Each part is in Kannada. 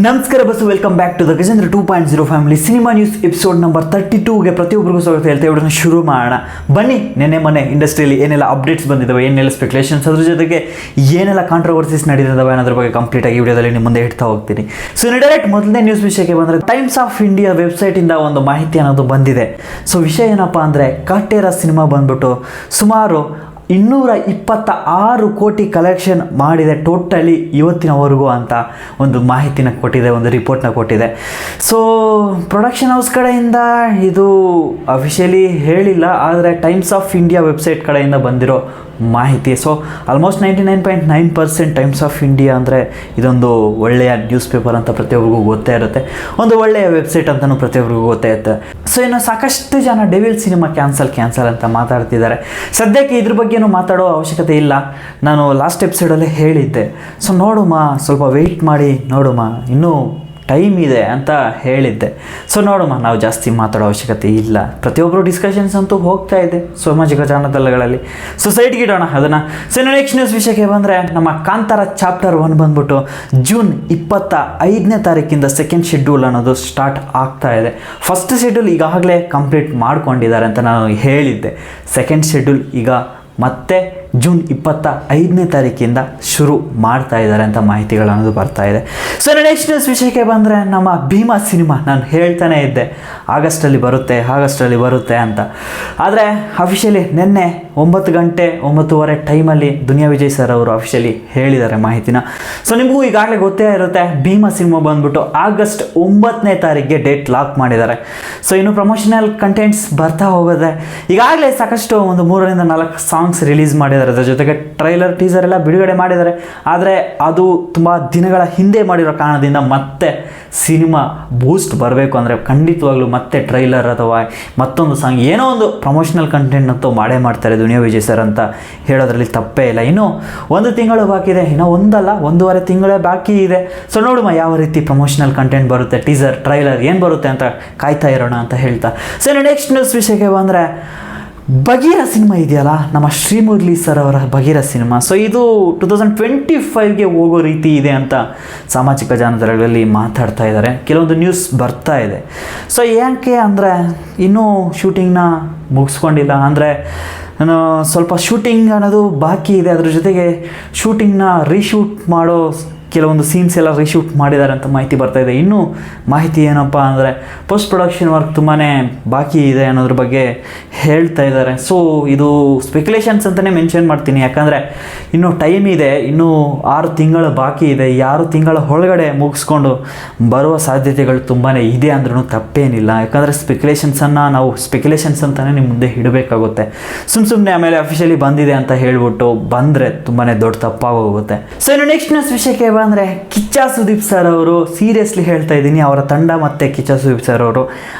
ನಮಸ್ಕಾರ boss, welcome back to the Gajendra 2.0 family cinema news episode number 32ಗೆ ಪ್ರತಿಯೊಬ್ಬರಿಗೂ ಸ್ವಾಗತ ಹೇಳ್ತಾ ಇವ್ರನ್ನ ಶುರು ಮಾಡೋಣ. ಬನ್ನಿ, ನೆನ್ನೆ ಮೊನ್ನೆ ಇಂಡಸ್ಟ್ರಿಯಲ್ಲಿ ಏನೆಲ್ಲ ಅಪ್ಡೇಟ್ಸ್ ಬಂದಿದ್ದಾವೆ, ಏನೆಲ್ಲ ಸ್ಪೆಕ್ಯುಲೇಷನ್ಸ್, ಅದ್ರ ಜೊತೆಗೆ ಏನೆಲ್ಲ ಕಾಂಟ್ರವರ್ಸೀಸ್ ನಡೀತಿದ್ದಾವೆ ಅನ್ನೋದ್ರ ಬಗ್ಗೆ ಕಂಪ್ಲೀಟಾಗಿ ವಿಡಿಯೋದಲ್ಲಿ ನಿಮ್ಮ ಮುಂದೆ ಇಡ್ತಾ ಹೋಗ್ತೀನಿ. ಸೊ ಡೈರೆಕ್ಟ್ ಮೊದಲನೇ ನ್ಯೂಸ್ ವಿಷಯಕ್ಕೆ ಬಂದರೆ, ಟೈಮ್ಸ್ ಆಫ್ ಇಂಡಿಯಾ ವೆಬ್ಸೈಟಿಂದ ಒಂದು ಮಾಹಿತಿ ಅನ್ನೋದು ಬಂದಿದೆ. ಸೊ ವಿಷಯ ಏನಪ್ಪ ಅಂದರೆ, ಕಾಟೇರ ಸಿನಿಮಾ ಬಂದ್ಬಿಟ್ಟು ಸುಮಾರು 226 ಕೋಟಿ ಕಲೆಕ್ಷನ್ ಮಾಡಿದೆ ಟೋಟಲಿ ಇವತ್ತಿನವರೆಗೂ ಅಂತ ಒಂದು ಮಾಹಿತಿನ ಕೊಟ್ಟಿದೆ, ಒಂದು ರಿಪೋರ್ಟ್ನ ಕೊಟ್ಟಿದೆ. ಸೊ ಪ್ರೊಡಕ್ಷನ್ ಹೌಸ್ ಕಡೆಯಿಂದ ಇದು ಅಫಿಷಿಯಲಿ ಹೇಳಿಲ್ಲ, ಆದರೆ ಟೈಮ್ಸ್ ಆಫ್ ಇಂಡಿಯಾ ವೆಬ್ಸೈಟ್ ಕಡೆಯಿಂದ ಬಂದಿರೋ ಮಾಹಿತಿ. So almost 99.9% times of India ಅಂದರೆ ಇದೊಂದು ಒಳ್ಳೆಯ ನ್ಯೂಸ್ ಪೇಪರ್ ಅಂತ ಪ್ರತಿಯೊಬ್ಬರಿಗೂ ಗೊತ್ತೇ ಇರುತ್ತೆ, ಒಂದು ಒಳ್ಳೆಯ ವೆಬ್ಸೈಟ್ ಅಂತಲೂ ಪ್ರತಿಯೊಬ್ಬರಿಗೂ ಗೊತ್ತೇ ಇರುತ್ತೆ. ಸೊ ಇನ್ನು ಸಾಕಷ್ಟು ಜನ ಡೆವಿಲ್ ಸಿನಿಮಾ ಕ್ಯಾನ್ಸಲ್ ಅಂತ ಮಾತಾಡ್ತಿದ್ದಾರೆ. ಸದ್ಯಕ್ಕೆ ಇದ್ರ ಬಗ್ಗೆನೂ ಮಾತಾಡೋ ಅವಶ್ಯಕತೆ ಇಲ್ಲ, ನಾನು ಲಾಸ್ಟ್ ಎಪಿಸೋಡಲ್ಲೇ ಹೇಳಿದ್ದೆ. ಸೊ ನೋಡುಮ, ಸ್ವಲ್ಪ ವೆಯ್ಟ್ ಮಾಡಿ ನೋಡುಮ, ಇನ್ನೂ ಟೈಮ್ ಇದೆ ಅಂತ ಹೇಳಿದ್ದೆ. ಸೊ ನೋಡುಮ, ನಾವು ಜಾಸ್ತಿ ಮಾತಾಡೋ ಅವಶ್ಯಕತೆ ಇಲ್ಲ. ಪ್ರತಿಯೊಬ್ಬರು ಡಿಸ್ಕಷನ್ಸ್ ಅಂತೂ ಹೋಗ್ತಾ ಇದೆ ಸಾಮಾಜಿಕ ಜಾಲತಾಣಗಳಲ್ಲಿ. ಸೊ ಸೈಡ್ಗೆ ಇಡೋಣ ಅದನ್ನು. ಸೊ ನೆಕ್ಸ್ಟ್ ನ್ಯೂಸ್ ವಿಷಯಕ್ಕೆ ಬಂದರೆ, ನಮ್ಮ ಕಾಂತಾರ ಚಾಪ್ಟರ್ 1 ಬಂದ್ಬಿಟ್ಟು ಜೂನ್ 25ನೇ ತಾರೀಕಿಂದ ಸೆಕೆಂಡ್ ಶೆಡ್ಯೂಲ್ ಅನ್ನೋದು ಸ್ಟಾರ್ಟ್ ಆಗ್ತಾ ಇದೆ. ಫಸ್ಟ್ ಶೆಡ್ಯೂಲ್ ಈಗಾಗಲೇ ಕಂಪ್ಲೀಟ್ ಮಾಡ್ಕೊಂಡಿದ್ದಾರೆ ಅಂತ ನಾನು ಹೇಳಿದ್ದೆ. ಸೆಕೆಂಡ್ ಶೆಡ್ಯೂಲ್ ಈಗ ಮತ್ತೆ ಜೂನ್ 25ನೇ ತಾರೀಕಿಂದ ಶುರು ಮಾಡ್ತಾ ಇದ್ದಾರೆ ಅಂತ ಮಾಹಿತಿಗಳನ್ನೋದು ಬರ್ತಾ ಇದೆ. ಸೊ ನೆಕ್ಸ್ಟ್ ನ್ಯೂಸ್ ವಿಷಯಕ್ಕೆ ಬಂದರೆ, ನಮ್ಮ ಭೀಮಾ ಸಿನಿಮಾ ನಾನು ಹೇಳ್ತಾನೆ ಇದ್ದೆ ಆಗಸ್ಟಲ್ಲಿ ಬರುತ್ತೆ ಅಂತ. ಆದರೆ ಅಫಿಷಿಯಲಿ ನಿನ್ನೆ 9 ಗಂಟೆ 9:30 ಟೈಮಲ್ಲಿ ದುನಿಯಾ ವಿಜಯ್ ಸರ್ ಅವರು ಅಫಿಷಿಯಲಿ ಹೇಳಿದ್ದಾರೆ ಮಾಹಿತಿನ. ಸೊ ನಿಮಗೂ ಈಗಾಗಲೇ ಗೊತ್ತೇ ಇರುತ್ತೆ, ಭೀಮಾ ಸಿನಿಮಾ ಬಂದ್ಬಿಟ್ಟು ಆಗಸ್ಟ್ 9ನೇ ತಾರೀಕಿಗೆ ಡೇಟ್ ಲಾಕ್ ಮಾಡಿದ್ದಾರೆ. ಸೊ ಇನ್ನು ಪ್ರಮೋಷನಲ್ ಕಂಟೆಂಟ್ಸ್ ಬರ್ತಾ ಹೋಗೋದೆ. ಈಗಾಗಲೇ ಸಾಕಷ್ಟು ಒಂದು 3-4 ಸಾಂಗ್ಸ್ ರಿಲೀಸ್ ಮಾಡಿದ್ದಾರೆ, ಅದರ ಜೊತೆಗೆ ಟ್ರೈಲರ್ ಟೀಸರ್ ಎಲ್ಲ ಬಿಡುಗಡೆ ಮಾಡಿದ್ದಾರೆ. ಆದರೆ ಅದು ತುಂಬ ದಿನಗಳ ಹಿಂದೆ ಮಾಡಿರೋ ಕಾರಣದಿಂದ ಮತ್ತೆ ಸಿನಿಮಾ ಬೂಸ್ಟ್ ಬರಬೇಕು ಅಂದರೆ ಖಂಡಿತವಾಗ್ಲೂ ಮತ್ತೆ ಟ್ರೈಲರ್ ಅಥವಾ ಮತ್ತೊಂದು ಸಾಂಗ್, ಏನೋ ಒಂದು ಪ್ರಮೋಷನಲ್ ಕಂಟೆಂಟ್ ಅಂತೂ ಮಾಡೇ ಮಾಡ್ತಾರೆ ದುನಿಯಾ ವಿಜಯ್ ಸರ್ ಅಂತ ಹೇಳೋದ್ರಲ್ಲಿ ತಪ್ಪೇ ಇಲ್ಲ. ಇನ್ನೂ 1 ತಿಂಗಳು ಬಾಕಿ ಇದೆ, ಇನ್ನೂ 1.5 ತಿಂಗಳೇ ಬಾಕಿ ಇದೆ. ಸೊ ನೋಡುವ ಯಾವ ರೀತಿ ಪ್ರಮೋಷನಲ್ ಕಂಟೆಂಟ್ ಬರುತ್ತೆ, ಟೀಸರ್ ಟ್ರೈಲರ್ ಏನು ಬರುತ್ತೆ ಅಂತ ಕಾಯ್ತಾ ಇರೋಣ ಅಂತ ಹೇಳ್ತಾ. ಸೊ ನೆಕ್ಸ್ಟ್ ನ್ಯೂಸ್ ವಿಷಯಕ್ಕೆ ಬಂದರೆ, ಬಗೀರ ಸಿನಿಮಾ ಇದೆಯಲ್ಲ, ನಮ್ಮ ಶ್ರೀಮುರಳಿ ಸರ್ ಅವರ ಬಗೀರ ಸಿನಿಮಾ. ಸೊ ಇದು 2025ಗೆ ಹೋಗೋ ರೀತಿ ಇದೆ ಅಂತ ಸಾಮಾಜಿಕ ಜಾಲತಾಣಗಳಲ್ಲಿ ಮಾತಾಡ್ತಾ ಇದ್ದಾರೆ, ಕೆಲವೊಂದು ನ್ಯೂಸ್ ಬರ್ತಾ ಇದೆ. ಸೊ ಯಾಕೆ ಅಂದರೆ, ಇನ್ನೂ ಶೂಟಿಂಗ್ನ ಮುಗಿಸ್ಕೊಂಡಿಲ್ಲ, ಅಂದರೆ ನಾನು ಸ್ವಲ್ಪ ಶೂಟಿಂಗ್ ಅನ್ನೋದು ಬಾಕಿ ಇದೆ. ಅದ್ರ ಜೊತೆಗೆ ಶೂಟಿಂಗ್ನ ರೀಶೂಟ್ ಮಾಡೋ ಕೆಲವೊಂದು ಸೀನ್ಸ್ ಎಲ್ಲ ರೀಶೂಟ್ ಮಾಡಿದ್ದಾರೆ ಅಂತ ಮಾಹಿತಿ ಬರ್ತಾ ಇದೆ. ಇನ್ನೂ ಮಾಹಿತಿ ಏನಪ್ಪ ಅಂದರೆ, ಪೋಸ್ಟ್ ಪ್ರೊಡಕ್ಷನ್ ವರ್ಕ್ ತುಂಬಾ ಬಾಕಿ ಇದೆ ಅನ್ನೋದ್ರ ಬಗ್ಗೆ ಹೇಳ್ತಾ ಇದ್ದಾರೆ. ಸೊ ಇದು ಸ್ಪೆಕ್ಯುಲೇಷನ್ಸ್ ಅಂತಲೇ ಮೆನ್ಷನ್ ಮಾಡ್ತೀನಿ, ಯಾಕಂದರೆ ಇನ್ನೂ ಟೈಮ್ ಇದೆ, ಇನ್ನೂ 6 ತಿಂಗಳು ಬಾಕಿ ಇದೆ. ಈ 6 ತಿಂಗಳ ಒಳಗಡೆ ಮುಗಿಸ್ಕೊಂಡು ಬರುವ ಸಾಧ್ಯತೆಗಳು ತುಂಬಾ ಇದೆ ಅಂದ್ರೂ ತಪ್ಪೇನಿಲ್ಲ. ಯಾಕಂದರೆ ಸ್ಪೆಕ್ಯುಲೇಷನ್ಸನ್ನು ನಾವು ಸ್ಪೆಕ್ಯುಲೇಷನ್ಸ್ ಅಂತಲೇ ನಿಮ್ಮ ಮುಂದೆ ಇಡಬೇಕಾಗುತ್ತೆ. ಸುಮ್ಮನೆ ಆಮೇಲೆ ಅಫಿಷಿಯಲಿ ಬಂದಿದೆ ಅಂತ ಹೇಳ್ಬಿಟ್ಟು ಬಂದರೆ ತುಂಬಾ ದೊಡ್ಡ ತಪ್ಪಾಗೋಗುತ್ತೆ. ಸೊ ಇನ್ನು ನೆಕ್ಸ್ಟ್ ನ್ಯೂಸ್ ವಿಷಯಕ್ಕೆ ಅಂದರೆ, ಕಿಚ್ಚ ಸುದೀಪ್ ಸರ್ ಅವರು, ಸೀರಿಯಸ್ಲಿ ಹೇಳ್ತಾ ಇದ್ದೀನಿ, ಅವರ ತಂಡ ಮತ್ತು ಕಿಚ್ಚ ಸುದೀಪ್ ಸರ್ ಅವರು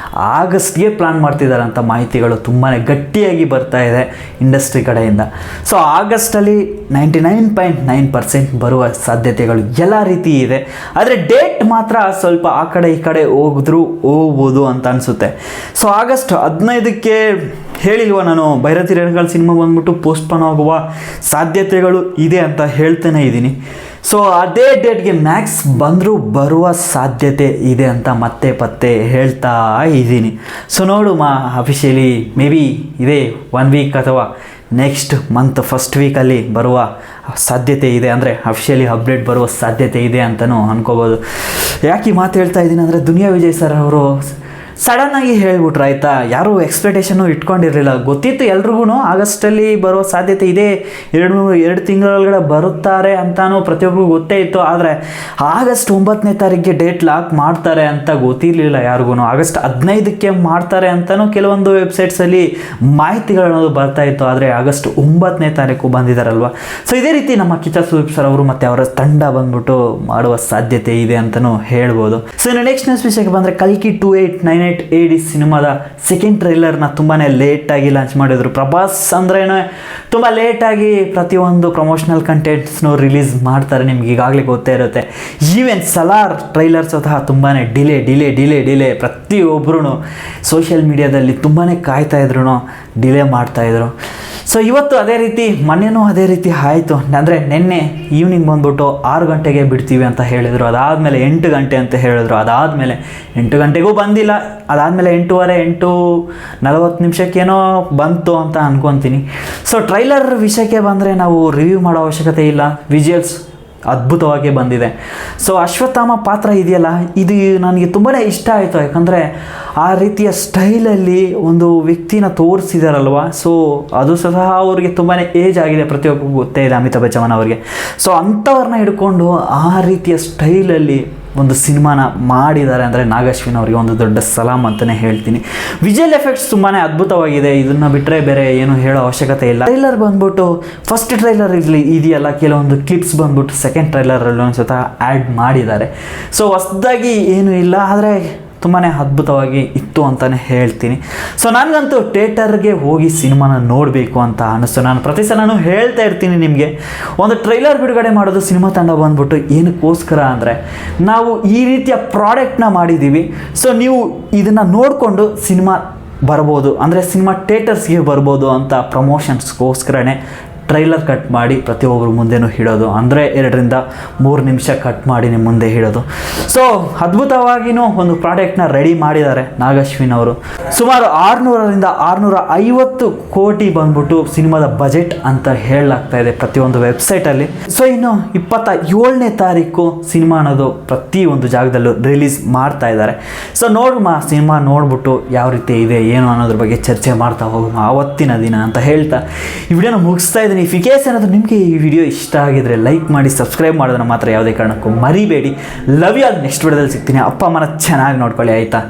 ಆಗಸ್ಟ್ಗೆ ಪ್ಲಾನ್ ಮಾಡ್ತಿದ್ದಾರೆ ಅಂತ ಮಾಹಿತಿಗಳು ತುಂಬಾ ಗಟ್ಟಿಯಾಗಿ ಬರ್ತಾ ಇದೆ ಇಂಡಸ್ಟ್ರಿ ಕಡೆಯಿಂದ. ಸೊ ಆಗಸ್ಟಲ್ಲಿ 99.9% ಬರುವ ಸಾಧ್ಯತೆಗಳು ಎಲ್ಲ ರೀತಿ ಇದೆ. ಆದರೆ ಡೇಟ್ ಮಾತ್ರ ಸ್ವಲ್ಪ ಆ ಕಡೆ ಈ ಕಡೆ ಹೋಗ್ಬೋದು ಅಂತ ಅನಿಸುತ್ತೆ. ಸೊ ಆಗಸ್ಟ್ 15ಕ್ಕೆ ಹೇಳಿಲ್ವ ನಾನು, ಭೈರತಿ ರೇಣುಗಳ ಸಿನಿಮಾ ಬಂದ್ಬಿಟ್ಟು ಪೋಸ್ಟ್ಪೋನ್ ಆಗುವ ಸಾಧ್ಯತೆಗಳು ಇದೆ ಅಂತ ಹೇಳ್ತಾನೆ ಇದ್ದೀನಿ. ಸೊ ಅದೇ ಡೇಟ್ಗೆ ಮ್ಯಾಕ್ಸ್ ಬರುವ ಸಾಧ್ಯತೆ ಇದೆ ಅಂತ ಮತ್ತೆ ಹೇಳ್ತಾ ಇದ್ದೀನಿ. ಸೊ ನೋಡುಮ, ಅಫಿಷಿಯಲಿ ಮೇ ಬಿ ಇದೇ 1 ವೀಕ್ ಅಥವಾ ನೆಕ್ಸ್ಟ್ ಮಂತ್ ಫಸ್ಟ್ ವೀಕಲ್ಲಿ ಬರುವ ಸಾಧ್ಯತೆ ಇದೆ, ಅಂದರೆ ಅಫಿಷಿಯಲಿ ಅಪ್ಡೇಟ್ ಬರುವ ಸಾಧ್ಯತೆ ಇದೆ ಅಂತಲೂ ಅನ್ಕೋಬೋದು. ಯಾಕೆ ಈ ಮಾತು ಹೇಳ್ತಾ ಇದ್ದೀನಿ ಅಂದರೆ, ದುನಿಯಾ ವಿಜಯ್ ಸರ್ ಅವರು ಸಡನ್ನಾಗಿ ಹೇಳ್ಬಿಟ್ರು, ಆಯಿತಾ, ಯಾರೂ ಎಕ್ಸ್ಪೆಕ್ಟೇಷನ್ನು ಇಟ್ಕೊಂಡಿರಲಿಲ್ಲ. ಗೊತ್ತಿತ್ತು ಎಲ್ರಿಗೂ ಆಗಸ್ಟಲ್ಲಿ ಬರೋ ಸಾಧ್ಯತೆ ಇದೆ, 2 ತಿಂಗಳೊಳಗಡೆ ಬರುತ್ತಾರೆ ಅಂತಲೂ ಪ್ರತಿಯೊಬ್ಬರಿಗೂ ಗೊತ್ತೇ ಇತ್ತು. ಆದರೆ ಆಗಸ್ಟ್ 9ನೇ ತಾರೀಕಿಗೆ ಡೇಟ್ ಲಾಕ್ ಮಾಡ್ತಾರೆ ಅಂತ ಗೊತ್ತಿರಲಿಲ್ಲ ಯಾರಿಗೂ. ಆಗಸ್ಟ್ 15ಕ್ಕೆ ಮಾಡ್ತಾರೆ ಅಂತಲೂ ಕೆಲವೊಂದು ವೆಬ್ಸೈಟ್ಸಲ್ಲಿ ಮಾಹಿತಿಗಳನ್ನೋದು ಬರ್ತಾ ಇತ್ತು. ಆದರೆ ಆಗಸ್ಟ್ 9ನೇ ತಾರೀಕು ಬಂದಿದ್ದಾರಲ್ವ. ಸೊ ಇದೇ ರೀತಿ ನಮ್ಮ ಕಿಚ್ಚ ಸುದೀಪ್ ಸರ್ ಅವರು ಮತ್ತು ಅವರ ತಂಡ ಬಂದ್ಬಿಟ್ಟು ಮಾಡುವ ಸಾಧ್ಯತೆ ಇದೆ ಅಂತಲೂ ಹೇಳ್ಬೋದು. ಸೊ ಇನ್ನು ನೆಕ್ಸ್ಟ್ ನ್ಯೂಸ್ ವಿಷಯಕ್ಕೆ ಬಂದರೆ, ಕಲ್ಕಿ 2898 AD ಸಿನಿಮಾದ ಸೆಕೆಂಡ್ ಟ್ರೈಲರ್ನ ತುಂಬಾ ಲೇಟಾಗಿ ಲಾಂಚ್ ಮಾಡಿದರು. ಪ್ರಭಾಸ್ ಅಂದ್ರೇ ತುಂಬ ಲೇಟಾಗಿ ಪ್ರತಿಯೊಂದು ಪ್ರಮೋಷನಲ್ ಕಂಟೆಂಟ್ಸ್ನು ರಿಲೀಸ್ ಮಾಡ್ತಾರೆ, ನಿಮ್ಗೆ ಈಗಾಗಲೇ ಗೊತ್ತೇ ಇರುತ್ತೆ. ಈವನ್ ಸಲಾರ್ ಟ್ರೈಲರ್ ಸ್ವತಃ ತುಂಬಾ ಡಿಲೇ ಪ್ರತಿಯೊಬ್ಬರೂ ಸೋಷಿಯಲ್ ಮೀಡಿಯಾದಲ್ಲಿ ತುಂಬಾ ಕಾಯ್ತಾ ಇದ್ರು, ಡಿಲೇ ಮಾಡ್ತಾಯಿದ್ರು. ಸೊ ಇವತ್ತು ಅದೇ ರೀತಿ ಮೊನ್ನೆನೂ ಅದೇ ರೀತಿ ಆಯಿತು. ಅಂದರೆ ನಿನ್ನೆ ಈವ್ನಿಂಗ್ ಬಂದ್ಬಿಟ್ಟು 6 ಗಂಟೆಗೆ ಬಿಡ್ತೀವಿ ಅಂತ ಹೇಳಿದರು, ಅದಾದಮೇಲೆ 8 ಗಂಟೆ ಅಂತ ಹೇಳಿದ್ರು, ಅದಾದಮೇಲೆ 8 ಗಂಟೆಗೂ ಬಂದಿಲ್ಲ, ಅದಾದಮೇಲೆ 8:40 ಬಂತು ಅಂತ ಅನ್ಕೊತೀನಿ. ಸೊ ಟ್ರೈಲರ್ ವಿಷಯಕ್ಕೆ ಬಂದರೆ ನಾವು ರಿವ್ಯೂ ಮಾಡೋ ಅವಶ್ಯಕತೆ ಇಲ್ಲ, ವಿಜುವಲ್ಸ್ ಅದ್ಭುತವಾಗಿ ಬಂದಿದೆ. ಸೊ ಅಶ್ವತ್ಥಾಮ ಪಾತ್ರ ಇದೆಯಲ್ಲ, ಇದು ನನಗೆ ತುಂಬಾ ಇಷ್ಟ ಆಯಿತು. ಯಾಕಂದರೆ ಆ ರೀತಿಯ ಸ್ಟೈಲಲ್ಲಿ ಒಂದು ವ್ಯಕ್ತಿನ ತೋರಿಸಿದಾರಲ್ವ, ಸೊ ಅದು ಸಹ ಅವ್ರಿಗೆ ತುಂಬಾ ಏಜ್ ಆಗಿದೆ, ಪ್ರತಿಯೊಬ್ಬರಿಗೂ ಗೊತ್ತೇ ಇದೆ ಅಮಿತಾಬ್ ಬಚ್ಚನ್ ಅವರಿಗೆ. ಸೊ ಅಂಥವ್ರನ್ನ ಹಿಡ್ಕೊಂಡು ಆ ರೀತಿಯ ಸ್ಟೈಲಲ್ಲಿ ಒಂದು ಸಿನಿಮಾನ ಮಾಡಿದ್ದಾರೆ ಅಂದರೆ ನಾಗಶ್ವಿನ್ ಅವರಿಗೆ ಒಂದು ದೊಡ್ಡ ಸಲಾಮ್ ಅಂತಲೇ ಹೇಳ್ತೀನಿ. ವಿಜುವಲ್ ಎಫೆಕ್ಟ್ಸ್ ತುಂಬಾ ಅದ್ಭುತವಾಗಿದೆ, ಇದನ್ನು ಬಿಟ್ಟರೆ ಬೇರೆ ಏನು ಹೇಳೋ ಅವಶ್ಯಕತೆ ಇಲ್ಲ. ಟ್ರೈಲರ್ ಬಂದ್ಬಿಟ್ಟು ಫಸ್ಟ್ ಟ್ರೈಲರ್ ಇದೆಯಲ್ಲ, ಕೆಲವೊಂದು ಕ್ಲಿಪ್ಸ್ ಬಂದ್ಬಿಟ್ಟು ಸೆಕೆಂಡ್ ಟ್ರೈಲರಲ್ಲಿ ಒಂದು ಸ್ವತಃ ಆ್ಯಡ್ ಮಾಡಿದ್ದಾರೆ. ಸೊ ಹೊಸದಾಗಿ ಏನೂ ಇಲ್ಲ, ಆದರೆ ತುಂಬಾ ಅದ್ಭುತವಾಗಿ ಇತ್ತು ಅಂತಲೇ ಹೇಳ್ತೀನಿ. ಸೊ ನನಗಂತೂ ಥಿಯೇಟರ್ಗೆ ಹೋಗಿ ಸಿನಿಮಾನ ನೋಡಬೇಕು ಅಂತ ಅನ್ನಿಸ್ತು. ನಾನು ಪ್ರತಿ ಸಲನೂ ಹೇಳ್ತಾ ಇರ್ತೀನಿ ನಿಮಗೆ, ಒಂದು ಟ್ರೈಲರ್ ಬಿಡುಗಡೆ ಮಾಡೋದು ಸಿನಿಮಾ ತಂಡ ಬಂದ್ಬಿಟ್ಟು ಏನಕ್ಕೋಸ್ಕರ ಅಂದರೆ ನಾವು ಈ ರೀತಿಯ ಪ್ರಾಡಕ್ಟ್ನ ಮಾಡಿದ್ದೀವಿ, ಸೊ ನೀವು ಇದನ್ನು ನೋಡಿಕೊಂಡು ಸಿನಿಮಾ ಬರ್ಬೋದು, ಅಂದರೆ ಸಿನಿಮಾ ಥಿಯೇಟರ್ಸ್ಗೆ ಬರ್ಬೋದು ಅಂತ ಪ್ರಮೋಷನ್ಸ್ಗೋಸ್ಕರನೇ ಟ್ರೈಲರ್ ಕಟ್ ಮಾಡಿ ಪ್ರತಿಯೊಬ್ಬರು ಮುಂದೆನೂ ಇಡೋದು, ಅಂದರೆ 2-3 ನಿಮಿಷ ಕಟ್ ಮಾಡಿ ನಿಮ್ಮ ಮುಂದೆ ಇಡೋದು. ಸೊ ಅದ್ಭುತವಾಗಿಯೂ ಒಂದು ಪ್ರಾಡಕ್ಟ್ನ ರೆಡಿ ಮಾಡಿದ್ದಾರೆ ನಾಗಶ್ವಿನ್ ಅವರು. ಸುಮಾರು 600ರಿಂದ 650 ಕೋಟಿ ಬಂದ್ಬಿಟ್ಟು ಸಿನಿಮಾದ ಬಜೆಟ್ ಅಂತ ಹೇಳಲಾಗ್ತಾ ಇದೆ ಪ್ರತಿಯೊಂದು ವೆಬ್ಸೈಟಲ್ಲಿ. ಸೊ ಇನ್ನು 27ನೇ ತಾರೀಕು ಸಿನಿಮಾ ಅನ್ನೋದು ಪ್ರತಿಯೊಂದು ಜಾಗದಲ್ಲೂ ರಿಲೀಸ್ ಮಾಡ್ತಾ ಇದ್ದಾರೆ. ಸೊ ಸಿನಿಮಾ ನೋಡ್ಬಿಟ್ಟು ಯಾವ ರೀತಿ ಇದೆ ಏನು ಅನ್ನೋದ್ರ ಬಗ್ಗೆ ಚರ್ಚೆ ಮಾಡ್ತಾ ಹೋಗೋಣ ಆವತ್ತಿನ ದಿನ ಅಂತ ಹೇಳ್ತಾ ಈ ವಿಡಿಯೋನ ಮುಗಿಸ್ತಾ ಇದ್ದೀನಿ. ಇಫ್ ಕೇಸ್ ಏನಾದರೂ ನಿಮಗೆ ಈ ವಿಡಿಯೋ ಇಷ್ಟ ಆಗಿದ್ರೆ ಲೈಕ್ ಮಾಡಿ, ಸಬ್ಸ್ಕ್ರೈಬ್ ಮಾಡೋದನ್ನು ಮಾತ್ರ ಯಾವುದೇ ಕಾರಣಕ್ಕೂ ಮರಿಬೇಡಿ. Love you all. ನೆಕ್ಸ್ಟ್ ವಿಡಿಯೋದಲ್ಲಿ ಸಿಗ್ತೀನಿ. ಅಪ್ಪ ಅಮ್ಮನ ಚೆನ್ನಾಗಿ ನೋಡ್ಕೊಳ್ಳಿ, ಆಯಿತಾ?